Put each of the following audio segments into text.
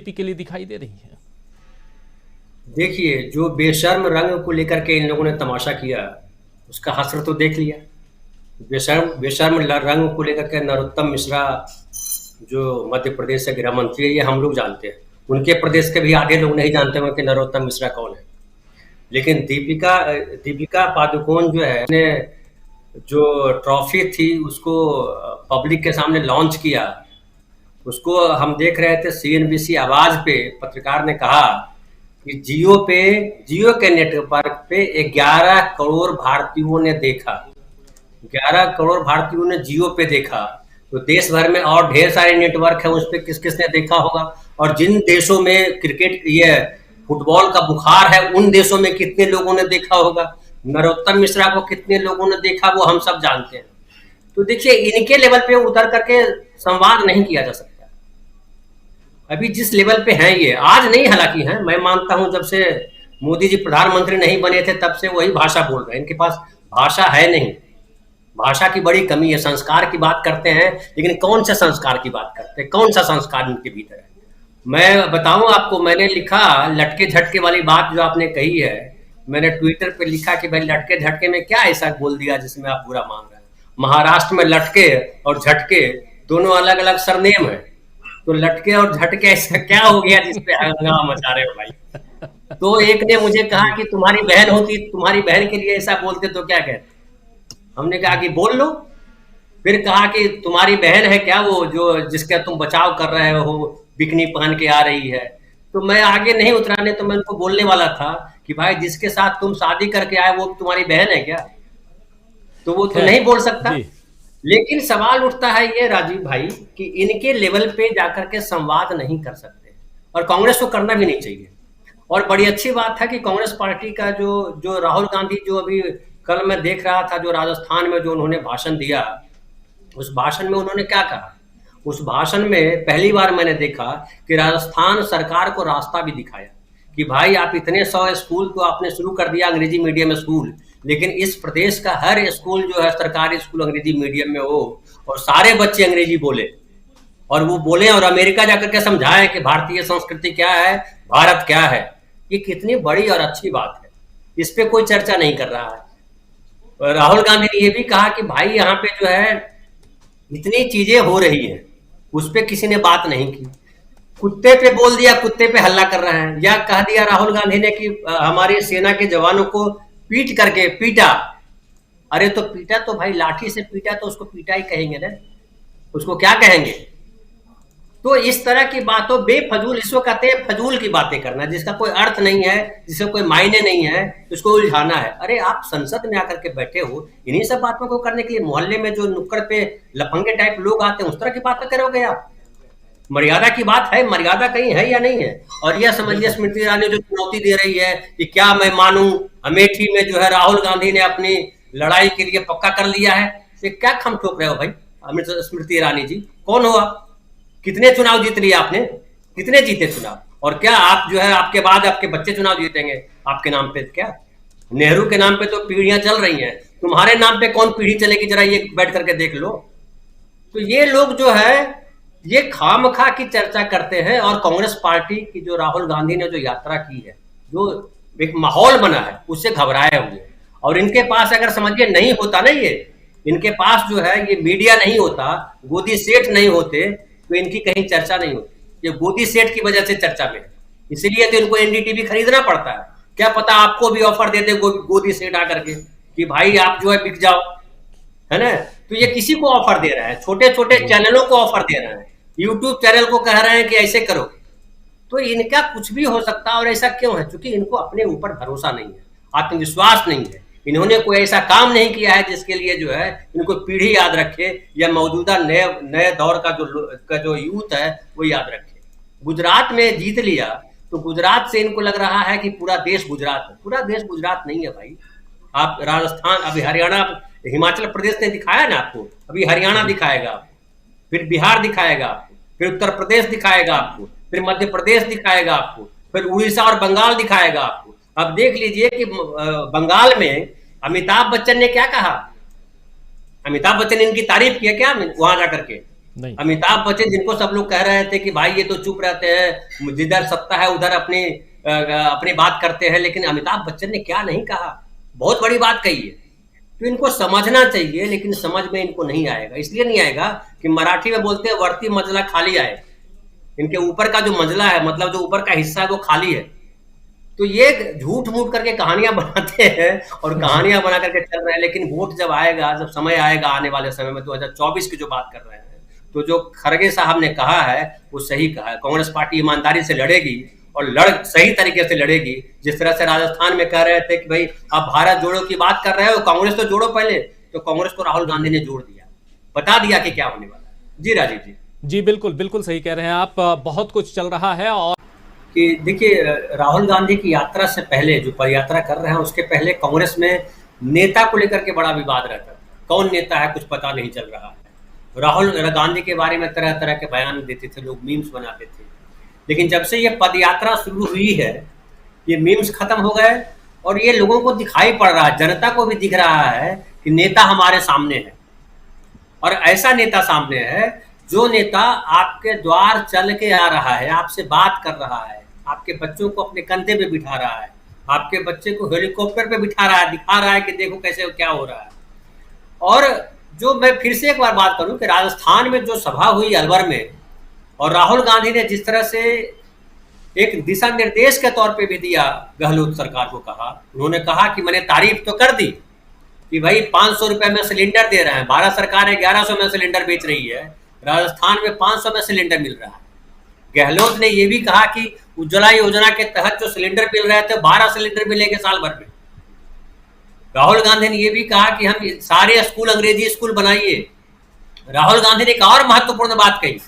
BJP के लिए दिखाई दे रही है? देखिए, जो बेशर्म रंग को लेकर के इन लोगों ने तमाशा किया, उसका हश्र तो देख लिया। बेशर्म बेशर्म रंग को लेकर के नरोत्तम मिश्रा, जो मध्य प्रदेश के गृह मंत्री है, ये हम लोग जानते हैं। उनके प्रदेश के भी आधे लोग नहीं जानते होंगे कि नरोत्तम मिश्रा कौन है। लेकिन दीपिका दीपिका पादुकोण जो है ने जो ट्रॉफी थी उसको पब्लिक के सामने लॉन्च किया। उसको हम देख रहे थे सीएनबीसी आवाज पे, पत्रकार ने कहा कि जियो के नेटवर्क पे 11 करोड़ भारतीयों ने देखा। 11 करोड़ भारतीयों ने जियो पे देखा, तो देश भर में और ढेर सारे नेटवर्क है, उस पर किस किसने देखा होगा। और जिन देशों में क्रिकेट ये फुटबॉल का बुखार है, उन देशों में कितने लोगों ने देखा होगा। नरोत्तम मिश्रा को कितने लोगों ने देखा, वो हम सब जानते हैं। तो देखिए, इनके लेवल पे उतर करके संवाद नहीं किया जा सकता। अभी जिस लेवल पे हैं ये, आज नहीं हालांकि हैं, मैं मानता हूं जब से मोदी जी प्रधानमंत्री नहीं बने थे तब से वही भाषा बोल रहे हैं। इनके पास भाषा है नहीं, भाषा की बड़ी कमी है। संस्कार की बात करते हैं, लेकिन कौन से संस्कार की बात करते हैं, कौन सा संस्कार इनके भीतर है। मैं बताऊं आपको, मैंने लिखा लटके झटके वाली बात जो आपने कही है, मैंने ट्विटर पे लिखा कि भाई लटके झटके में क्या ऐसा बोल दिया जिसमें आप बुरा मान रहे हैं। महाराष्ट्र में लटके और झटके दोनों अलग अलग सरनेम है, तो लटके और झटके ऐसा क्या हो गया जिसपे हंगामा मचा रहे हो भाई। तो एक ने मुझे कहा जी। कि तुम्हारी बहन होती, तुम्हारी बहन के लिए ऐसा बोलते तो क्या कहते। हमने कहा कि बोल लो। फिर कहा कि तुम्हारी बहन है क्या वो जो जिसका तुम बचाव कर रहे हो, बिकनी पहन के आ रही है। तो मैं आगे नहीं उतरा, नहीं तो मैं उनको बोलने वाला था कि भाई जिसके साथ तुम शादी करके आए वो तुम्हारी बहन है क्या, तो वो तो खैर। नहीं बोल सकता। जी। लेकिन सवाल उठता है ये राजीव भाई कि इनके लेवल पे जाकर के संवाद नहीं कर सकते, और कांग्रेस को करना भी नहीं चाहिए। और बड़ी अच्छी बात है कि कांग्रेस पार्टी का जो जो राहुल गांधी, जो अभी कल मैं देख रहा था, जो राजस्थान में जो उन्होंने भाषण दिया, उस भाषण में उन्होंने क्या कहा। उस भाषण में पहली बार मैंने देखा कि राजस्थान सरकार को रास्ता भी दिखाया कि भाई आप इतने 100 स्कूल तो आपने शुरू कर दिया, अंग्रेजी मीडियम स्कूल, लेकिन इस प्रदेश का हर स्कूल जो है सरकारी स्कूल अंग्रेजी मीडियम में हो और सारे बच्चे अंग्रेजी बोले, और वो बोले और अमेरिका जाकर के समझाएं कि भारतीय संस्कृति क्या है, भारत क्या है। ये कितनी बड़ी और अच्छी बात है, इस पे कोई चर्चा नहीं कर रहा है। और राहुल गांधी ने ये भी कहा कि भाई यहाँ पे जो है इतनी चीजें हो रही हैं, उस पे किसी ने बात नहीं की। कुत्ते पे बोल दिया, कुत्ते पे हल्ला कर रहे हैं। या कह दिया राहुल गांधी ने कि हमारी सेना के जवानों को पीट करके पीटा। अरे तो पीटा तो भाई लाठी से पीटा तो उसको पीटा ही कहेंगे ना, उसको क्या कहेंगे। तो इस तरह की बातों बेफजूल, इसको कहते हैं फजूल की बातें करना, जिसका कोई अर्थ नहीं है, जिसका कोई मायने नहीं है, उसको उलझाना है। अरे आप संसद में आकर के बैठे हो, इन्हीं सब बातों को करने के लिए मोहल्ले में जो नुक्कड़ पे लफंगे टाइप लोग आते हैं उस तरह की बातें करोगे आप। मर्यादा की बात है, मर्यादा कहीं है या नहीं है। और यह समझिए बिल्कुल। स्मृति ईरानी जो चुनौती दे रही है कि क्या मैं मानूं अमेठी में जो है राहुल गांधी ने अपनी लड़ाई के लिए पक्का कर लिया है, ये क्या खम ठोक रहे हो भाई। अमित स्मृति ईरानी जी कौन हो आप, कितने चुनाव जीत लिए आपने, कितने जीते चुनाव, और क्या आप जो है आपके बाद आपके बच्चे चुनाव जीतेंगे आपके नाम पे क्या। नेहरू के नाम पे तो पीढ़ियां चल रही हैं, तुम्हारे नाम पे कौन पीढ़ी चलेगी, जरा ये बैठ करके देख लो। तो ये लोग जो है ये खामखा की चर्चा करते हैं, और कांग्रेस पार्टी की जो राहुल गांधी ने जो यात्रा की है, जो एक माहौल बना है, उससे घबराए हुए। और इनके पास अगर समझिए नहीं होता ना ये, इनके पास जो है ये मीडिया नहीं होता, गोदी सेठ नहीं होते, तो इनकी कहीं चर्चा नहीं होती। ये गोदी सेठ की वजह से चर्चा में है, इसीलिए तो इनको एनडीटीवी खरीदना पड़ता है। क्या पता आपको भी ऑफर दे दे गोदी सेठ आकर के कि भाई आप जो है बिक जाओ, है ना। तो ये किसी को ऑफर दे रहा है, छोटे छोटे जी। चैनलों को ऑफर दे रहा है, यूट्यूब चैनल को कह रहे हैं कि ऐसे करो। तो इनका कुछ भी हो सकता है, और ऐसा क्यों है, क्योंकि इनको अपने ऊपर भरोसा नहीं है, आत्मविश्वास नहीं है। इन्होंने कोई ऐसा काम नहीं किया है जिसके लिए जो है इनको पीढ़ी याद रखे, या मौजूदा नए नए दौर का जो यूथ है वो याद रखे। गुजरात में जीत लिया तो गुजरात से इनको लग रहा है कि पूरा देश गुजरात है। पूरा देश गुजरात नहीं है भाई। आप राजस्थान, अभी हरियाणा, हिमाचल प्रदेश ने दिखाया ना आपको, अभी हरियाणा जी। दिखाएगा आपको, फिर बिहार दिखाएगा आपको, फिर उत्तर प्रदेश दिखाएगा आपको, फिर मध्य प्रदेश दिखाएगा आपको, फिर उड़ीसा और बंगाल दिखाएगा आपको। अब देख लीजिए कि बंगाल में अमिताभ बच्चन ने क्या कहा। अमिताभ बच्चन ने इनकी तारीफ की है क्या वहां जाकर के, नहीं। अमिताभ बच्चन जिनको सब लोग कह रहे थे कि भाई ये तो चुप रहते हैं, जिधर सत्ता है उधर अपनी बात करते हैं, लेकिन अमिताभ बच्चन ने क्या नहीं कहा, बहुत बड़ी बात कही है। तो इनको समझना चाहिए, लेकिन समझ में इनको नहीं आएगा। इसलिए नहीं आएगा कि मराठी में बोलते हैं वर्ती मंजला खाली आए, इनके ऊपर का जो मंजला है, मतलब जो ऊपर का हिस्सा है वो खाली है। तो ये झूठ मूठ करके कहानियां बनाते हैं और जी। कहानियां बना करके चल रहे हैं, लेकिन वोट जब आएगा, जब समय आएगा आने वाले समय में 2024 की जो बात कर रहे हैं, तो जो खड़गे साहब ने कहा है वो सही कहा है। कांग्रेस पार्टी ईमानदारी से लड़ेगी और सही तरीके से लड़ेगी। जिस तरह से राजस्थान में कह रहे थे कि भाई आप भारत जोड़ो की बात कर रहे हो, कांग्रेस तो जोड़ो पहले, तो कांग्रेस को राहुल गांधी ने जोड़ दिया, बता दिया कि क्या होने वाला है। जी राजीव जी। जी बिल्कुल बिल्कुल सही कह रहे हैं आप। बहुत कुछ चल रहा है। और कि देखिए, राहुल गांधी की यात्रा से पहले, जो पदयात्रा कर रहे हैं उसके पहले कांग्रेस में नेता को लेकर के बड़ा विवाद रहता था। कौन नेता है कुछ पता नहीं चल रहा है। राहुल गांधी के बारे में तरह तरह के बयान देते थे लोग, मीम्स बनाते थे। लेकिन जब से ये पदयात्रा शुरू हुई है, ये मीम्स खत्म हो गए और ये लोगों को दिखाई पड़ रहा है, जनता को भी दिख रहा है कि नेता हमारे सामने है। और ऐसा नेता सामने है जो नेता आपके द्वार चल के आ रहा है, आपसे बात कर रहा है, आपके बच्चों को अपने कंधे पे बिठा रहा है, आपके बच्चे को हेलीकॉप्टर पे बिठा रहा है, दिखा रहा है कि देखो कैसे क्या हो रहा है। और जो मैं फिर से एक बार बात करूं कि राजस्थान में जो सभा हुई अलवर में, और राहुल गांधी ने जिस तरह से एक दिशा निर्देश के तौर पे भी दिया, गहलोत सरकार को कहा, उन्होंने कहा कि मैंने तारीफ तो कर दी कि भाई 500 रुपए में सिलेंडर दे रहे हैं, भारत सरकार है 1100 में सिलेंडर बेच रही है, राजस्थान में 500 में सिलेंडर मिल रहा है। गहलोत ने यह भी कहा कि उज्ज्वला योजना के तहत जो सिलेंडर मिल रहे थे 12 सिलेंडर मिलेंगे साल भर में। राहुल गांधी ने यह भी कहा कि हम सारे स्कूल अंग्रेजी स्कूल बनाइए। राहुल गांधी ने एक और महत्वपूर्ण बात कही,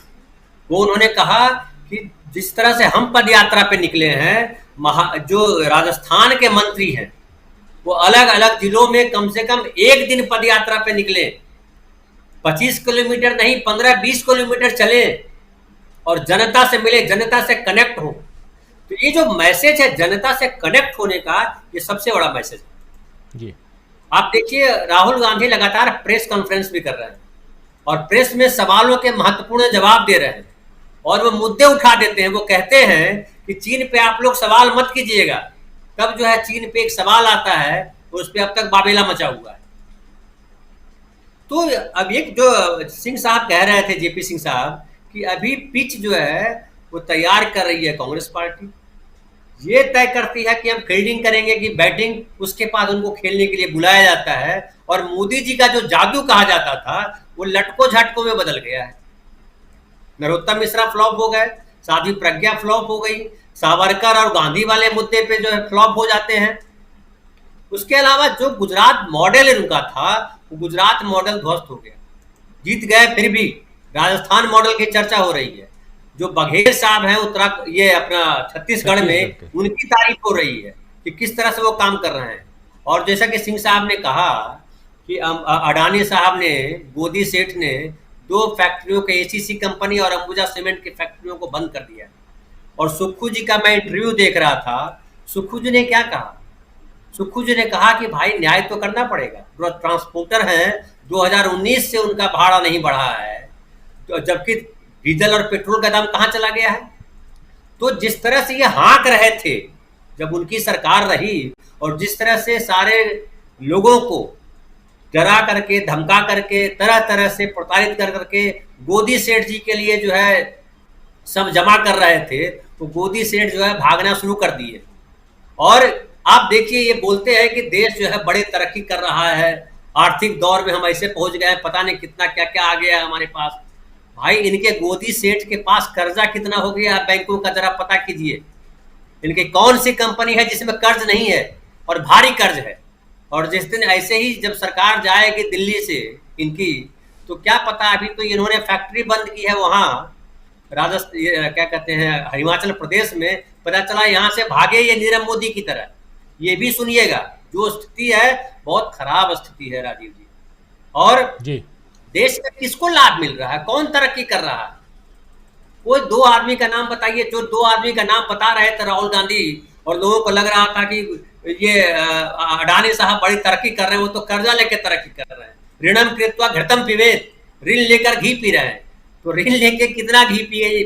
वो उन्होंने कहा कि जिस तरह से हम पद यात्रा पे निकले हैं, जो राजस्थान के मंत्री हैं वो अलग अलग जिलों में कम से कम एक दिन पद यात्रा पे निकले, 25 किलोमीटर नहीं 15-20 किलोमीटर चले और जनता से मिले, जनता से कनेक्ट हो। तो ये जो मैसेज है जनता से कनेक्ट होने का, ये सबसे बड़ा मैसेज है। जी। आप देखिए, राहुल गांधी लगातार प्रेस कॉन्फ्रेंस भी कर रहे हैं और प्रेस में सवालों के महत्वपूर्ण जवाब दे रहे हैं और वो मुद्दे उठा देते हैं। वो कहते हैं कि चीन पे आप लोग सवाल मत कीजिएगा। तब जो है चीन पे एक सवाल आता है, उस पर अब तक बाबेला मचा हुआ है। तो अब एक जो सिंह साहब कह रहे थे, जेपी सिंह साहब, कि अभी पिच जो है वो तैयार कर रही है कांग्रेस पार्टी। ये तय करती है कि हम फील्डिंग करेंगे कि बैटिंग, उसके बाद उनको खेलने के लिए बुलाया जाता है। और मोदी जी का जो जादू कहा जाता था वो लटको झटको में बदल गया है। नरोत्तम मिश्रा फ्लॉप हो गए, साध्वी प्रज्ञा फ्लॉप हो गई, सावरकर और गांधी वाले मुद्दे पे जो है फ्लॉप हो जाते हैं। उसके अलावा जो गुजरात मॉडल उनका था, वो गुजरात मॉडल ध्वस्त हो गया। जीत गए फिर भी राजस्थान मॉडल की चर्चा हो रही है। जो बघेल साहब हैं ये अपना छत्तीसगढ़ छत्तीसगढ़ में, के। उनकी तारीफ हो रही है कि किस तरह से वो काम कर रहे हैं। और जैसा कि सिंह साहब ने कहा कि अडानी साहब ने, गोदी सेठ ने 2 फैक्ट्रियों के, एसीसी कंपनी और अंबुजा सीमेंट की फैक्ट्रियों को बंद कर दिया। और सुक्खू जी का मैं इंटरव्यू देख रहा था, सुक्खू जी ने क्या कहा? सुक्खू जी ने कहा कि भाई न्याय तो करना पड़ेगा, जो ट्रांसपोर्टर हैं 2019 से उनका भाड़ा नहीं बढ़ा है, तो जबकि डीजल और पेट्रोल का दाम कहाँ चला गया है। तो जिस तरह से ये हाँक रहे थे जब उनकी सरकार रही, और जिस तरह से सारे लोगों को डरा करके, धमका करके, तरह तरह से प्रताड़ित कर करके गोदी सेठ जी के लिए जो है सब जमा कर रहे थे, तो गोदी सेठ जो है भागना शुरू कर दिए। और आप देखिए, ये बोलते हैं कि देश जो है बड़े तरक्की कर रहा है, आर्थिक दौर में हम ऐसे पहुंच गए हैं, पता नहीं कितना क्या क्या आ गया है हमारे पास। भाई इनके गोदी सेठ के पास कर्जा कितना हो गया है बैंकों का, जरा पता कीजिए। इनकी कौन सी कंपनी है जिसमें कर्ज नहीं है और भारी कर्ज है। और जिस दिन ऐसे ही जब सरकार जाएगी दिल्ली से इनकी, तो क्या पता, अभी तो इन्होंने फैक्ट्री बंद की है वहाँ राजस्थान, क्या कहते हैं, हिमाचल प्रदेश में। पता चला यहाँ से भागे ये नीरव मोदी की तरह। ये भी सुनिएगा, जो स्थिति है बहुत खराब स्थिति है राजीव जी। और जी। देश में किसको लाभ मिल रहा है, कौन तरक्की कर रहा है? कोई 2 आदमी का नाम बताइए। जो 2 आदमी का नाम बता रहे थे राहुल गांधी, और लोगों को लग रहा था कि ये अडानी साहब बड़ी तरक्की कर रहे हैं, वो तो कर्जा लेके तरक्की कर रहे हैं। ऋणम कृत्वा घृतम पिबेत, ऋण लेकर घी पी रहे हैं। तो ऋण लेके कितना घी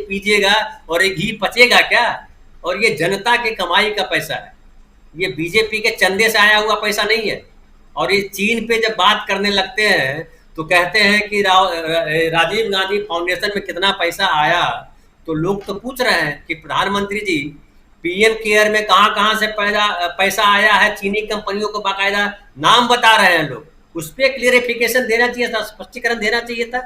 पीजिएगा, और ये घी पचेगा क्या? और ये जनता के कमाई का पैसा है, ये बीजेपी के चंदे से आया हुआ पैसा नहीं है। और ये चीन पे जब बात करने लगते हैं तो कहते हैं कि राजीव गांधी फाउंडेशन में कितना पैसा आया, तो लोग तो पूछ रहे हैं कि प्रधानमंत्री जी, पीएम केयर में कहां कहां से पैसा आया है, चीनी कंपनियों को बाकायदा नाम बता रहे हैं लोग, उस पर क्लियरिफिकेशन देना चाहिए था, स्पष्टीकरण देना चाहिए था।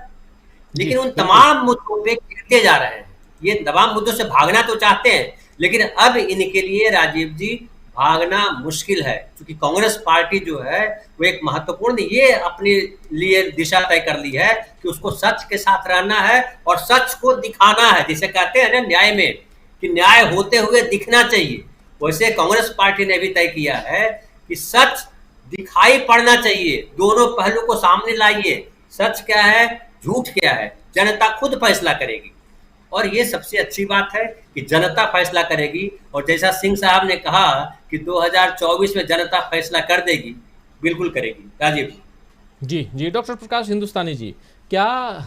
जी लेकिन उन बिल्कुल। तमाम मुद्दों पे गिरते जा रहे हैं, ये तमाम मुद्दों से भागना तो चाहते हैं, लेकिन अब इनके लिए राजीव जी भागना मुश्किल है, क्योंकि कांग्रेस पार्टी जो है वो एक महत्वपूर्ण ये अपने लिए दिशा तय कर ली है कि उसको सच के साथ रहना है और सच को दिखाना है। जिसे कहते हैं ना न्याय में कि न्याय होते हुए दिखना चाहिए, वैसे कांग्रेस पार्टी ने भी तय किया है कि सच दिखाई पड़ना चाहिए, दोनों पहलू को सामने लाइए, सच क्या है झूठ क्या है जनता खुद फैसला करेगी। और ये सबसे अच्छी बात है कि जनता फैसला करेगी, और जैसा सिंह साहब ने कहा कि 2024 में जनता फैसला कर देगी, बिल्कुल करेगी। राजीव जी जी, डॉक्टर प्रकाश हिंदुस्तानी जी, क्या